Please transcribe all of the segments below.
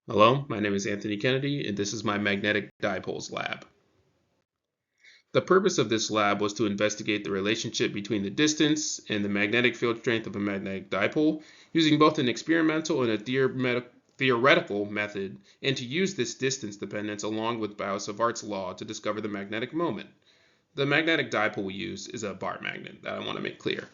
Hello, my name is Anthony Kennedy, and this is my magnetic dipoles lab. The purpose of this lab was to investigate the relationship between the distance and the magnetic field strength of a magnetic dipole using both an experimental and a theoretical method, and to use this distance dependence along with Biot-Savart's law to discover the magnetic moment. The magnetic dipole we use is a bar magnet that I want to make clear.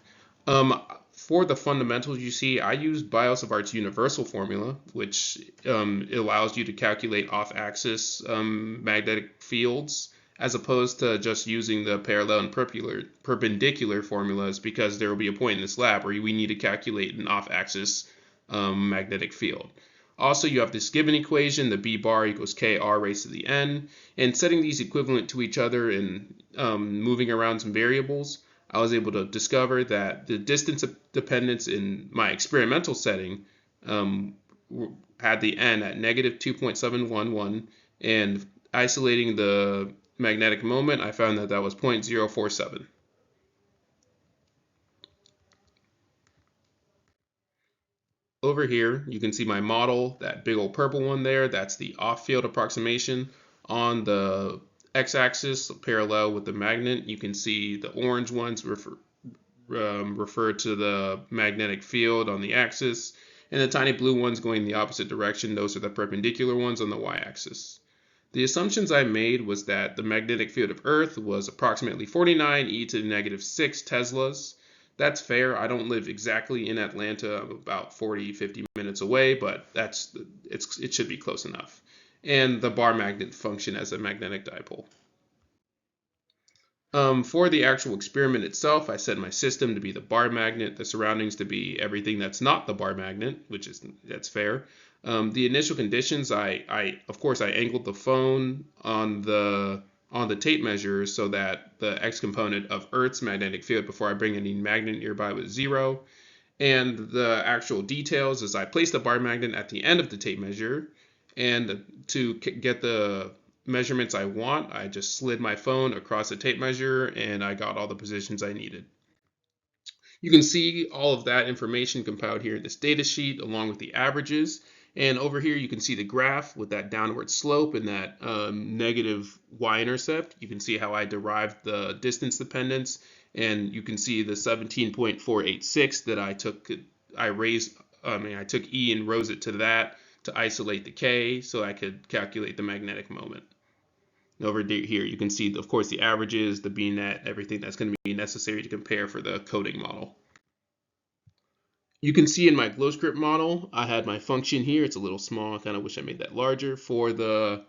For the fundamentals you see, I used Biot-Savart's universal formula, which allows you to calculate off-axis magnetic fields as opposed to just using the parallel and perpendicular formulas, because there will be a point in this lab where we need to calculate an off-axis magnetic field. Also, you have this given equation, the B bar equals KR raised to the N, and setting these equivalent to each other and moving around some variables, I was able to discover that the distance dependence in my experimental setting had the N at negative 2.711, and isolating the magnetic moment, I found that that was 0.047. Over here, you can see my model, that big old purple one there, that's the off-field approximation. On the x-axis, parallel with the magnet, you can see the orange ones refer to the magnetic field on the axis, and the tiny blue ones going in the opposite direction, those are the perpendicular ones on the y-axis. The assumptions I made was that the magnetic field of Earth was approximately 49 e to the negative 6 teslas. That's fair. I don't live exactly in Atlanta. I'm about 40, 50 minutes away, but it should be close enough. And the bar magnet function as a magnetic dipole. For the actual experiment itself, I set my system to be the bar magnet, the surroundings to be everything that's not the bar magnet, that's fair. The initial conditions, of course I angled the phone on the tape measure so that the x component of Earth's magnetic field before I bring any magnet nearby was 0. And the actual details is I placed the bar magnet at the end of the tape measure, and to get the measurements I want, I just slid my phone across the tape measure and I got all the positions I needed. You can see all of that information compiled here in this data sheet along with the averages. And over here you can see the graph with that downward slope and that negative y-intercept. You can see how I derived the distance dependence, and you can see the 17.486 that I took E and rose it to that to isolate the K so I could calculate the magnetic moment. Over here, you can see, of course, the averages, the B-net, everything that's going to be necessary to compare for the coding model. You can see in my GlowScript model, I had my function here. It's a little small. I kind of wish I made that larger for the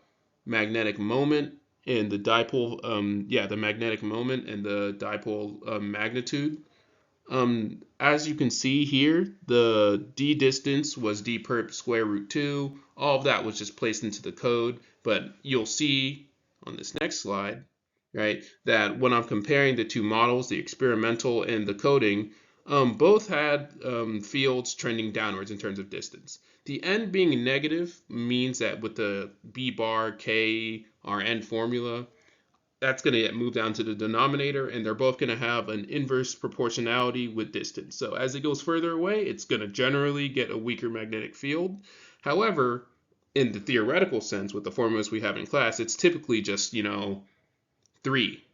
magnetic moment and the dipole, the magnetic moment and the dipole magnitude. As you can see here, the d distance was d perp square root 2. All of that was just placed into the code, but you'll see on this next slide, right, that when I'm comparing the two models, the experimental and the coding, both had fields trending downwards in terms of distance. The n being negative means that with the b bar, k, r, n formula, that's going to get moved down to the denominator, and they're both going to have an inverse proportionality with distance. So as it goes further away, it's going to generally get a weaker magnetic field. However, in the theoretical sense, with the formulas we have in class, it's typically just, 3.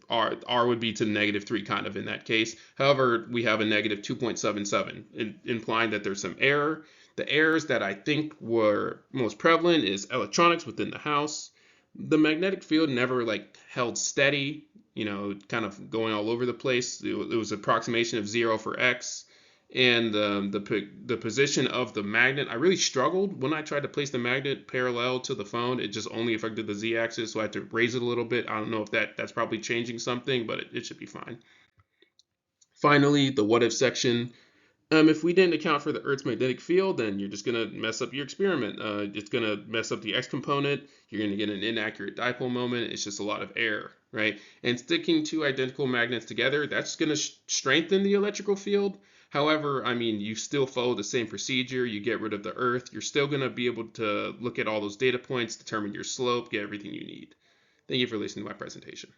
R would be to negative 3 kind of in that case. However, we have a negative 2.77, implying that there's some error. The errors that I think were most prevalent is electronics within the house. The magnetic field never held steady, kind of going all over the place. It was an approximation of 0 for x. And the position of the magnet, I really struggled when I tried to place the magnet parallel to the phone. It just only affected the z-axis, so I had to raise it a little bit. I don't know if that's probably changing something, but it should be fine. Finally, the what if section. If we didn't account for the Earth's magnetic field, then you're just going to mess up your experiment. It's going to mess up the x component. You're going to get an inaccurate dipole moment. It's just a lot of error, right? And sticking two identical magnets together, that's going to strengthen the electrical field. However, you still follow the same procedure. You get rid of the Earth. You're still going to be able to look at all those data points, determine your slope, get everything you need. Thank you for listening to my presentation.